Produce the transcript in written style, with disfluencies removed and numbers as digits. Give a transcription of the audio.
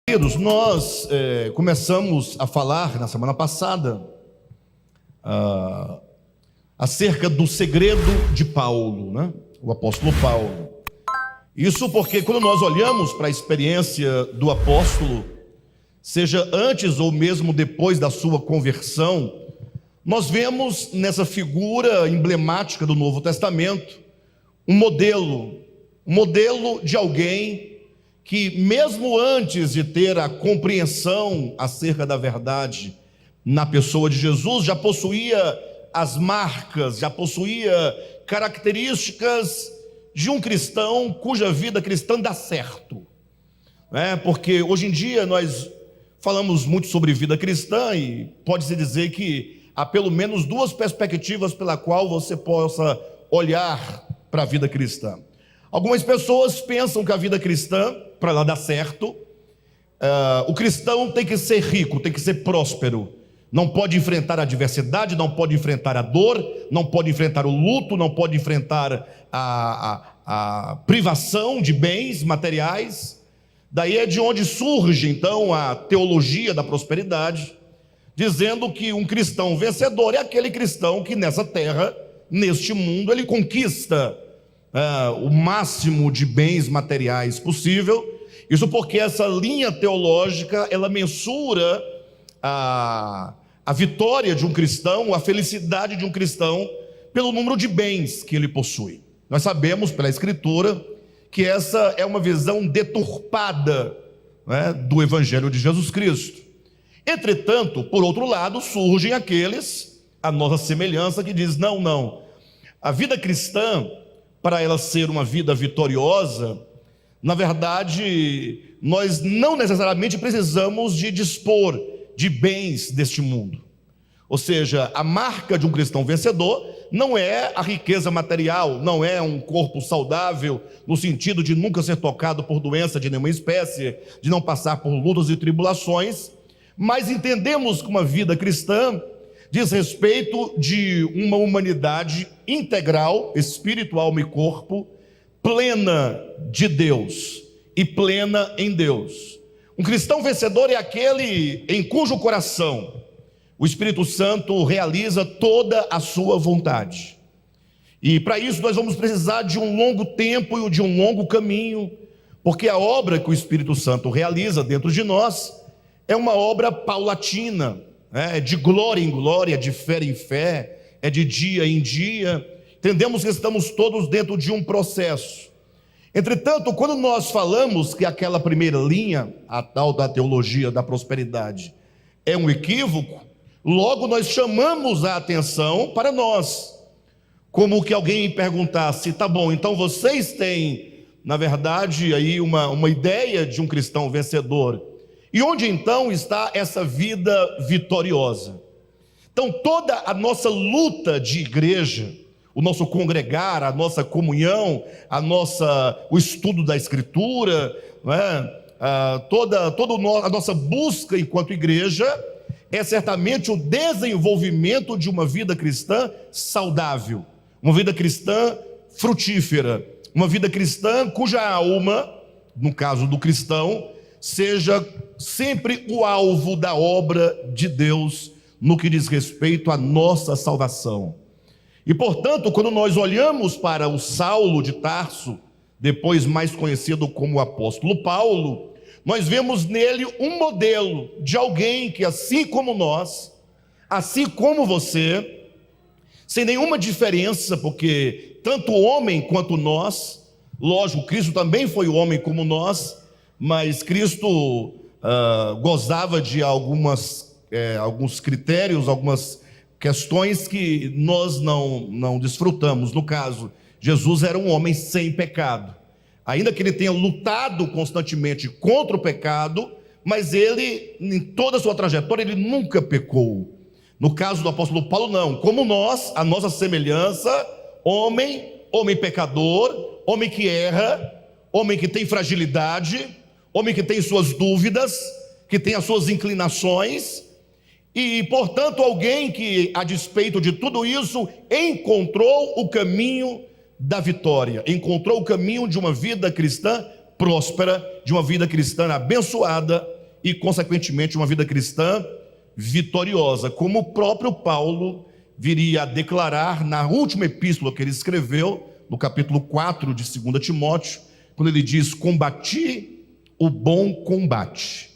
Queridos, nós começamos a falar na semana passada acerca do segredo de Paulo, né? O apóstolo Paulo. Isso porque quando nós olhamos para a experiência do apóstolo, seja antes ou mesmo depois da sua conversão, nós vemos nessa figura emblemática do Novo Testamento um modelo de alguém que mesmo antes de ter a compreensão acerca da verdade na pessoa de Jesus, já possuía as marcas, já possuía características de um cristão cuja vida cristã dá certo, né? Porque hoje em dia nós falamos muito sobre vida cristã e pode-se dizer que há pelo menos duas perspectivas pela qual você possa olhar para a vida cristã. Algumas pessoas pensam que a vida cristã, para ela dar certo, o cristão tem que ser rico, tem que ser próspero, não pode enfrentar a adversidade, não pode enfrentar a dor, não pode enfrentar o luto, não pode enfrentar a privação de bens materiais. Daí é de onde surge então a teologia da prosperidade, dizendo que um cristão vencedor é aquele cristão que nessa terra, neste mundo, ele conquista o máximo de bens materiais possível. Isso porque essa linha teológica, ela mensura a vitória de um cristão, a felicidade de um cristão, pelo número de bens que ele possui. Nós sabemos pela Escritura que essa é uma visão deturpada, né, do Evangelho de Jesus Cristo. Entretanto, por outro lado, surgem aqueles, a nossa semelhança, que diz, não, a vida cristã, para ela ser uma vida vitoriosa, na verdade, nós não necessariamente precisamos de dispor de bens deste mundo. Ou seja, a marca de um cristão vencedor não é a riqueza material, não é um corpo saudável, no sentido de nunca ser tocado por doença de nenhuma espécie, de não passar por lutas e tribulações, mas entendemos que uma vida cristã diz respeito de uma humanidade integral, espírito, alma e corpo, plena de Deus e plena em Deus. Um cristão vencedor é aquele em cujo coração o Espírito Santo realiza toda a sua vontade. E para isso nós vamos precisar de um longo tempo e de um longo caminho, porque a obra que o Espírito Santo realiza dentro de nós é uma obra paulatina, é de glória em glória, de fé em fé, é de dia em dia. Entendemos que estamos todos dentro de um processo. Entretanto, quando nós falamos que aquela primeira linha, a tal da teologia da prosperidade, é um equívoco, logo nós chamamos a atenção para nós, como que alguém perguntasse, tá bom, então vocês têm, na verdade, aí uma ideia de um cristão vencedor, e onde então está essa vida vitoriosa? Então toda a nossa luta de igreja, o nosso congregar, a nossa comunhão, o estudo da Escritura, toda a nossa busca enquanto igreja, é certamente o desenvolvimento de uma vida cristã saudável, uma vida cristã frutífera, uma vida cristã cuja alma, no caso do cristão, seja sempre o alvo da obra de Deus no que diz respeito à nossa salvação. E portanto, quando nós olhamos para o Saulo de Tarso, depois mais conhecido como o apóstolo Paulo, nós vemos nele um modelo de alguém que, assim como nós, assim como você, sem nenhuma diferença, porque tanto o homem quanto nós, lógico, Cristo também foi homem como nós, mas Cristo gozava de alguns critérios, algumas questões que nós não desfrutamos. No caso, Jesus era um homem sem pecado, ainda que ele tenha lutado constantemente contra o pecado, mas ele, em toda a sua trajetória, ele nunca pecou. No caso do apóstolo Paulo, não. Como nós, a nossa semelhança, homem pecador, homem que erra, homem que tem fragilidade, homem que tem suas dúvidas, que tem as suas inclinações, e portanto alguém que, a despeito de tudo isso, encontrou o caminho da vitória, encontrou o caminho de uma vida cristã próspera, de uma vida cristã abençoada, e, consequentemente, uma vida cristã vitoriosa, como o próprio Paulo viria a declarar na última epístola que ele escreveu, no capítulo 4 de 2 Timóteo, quando ele diz: combati o bom combate,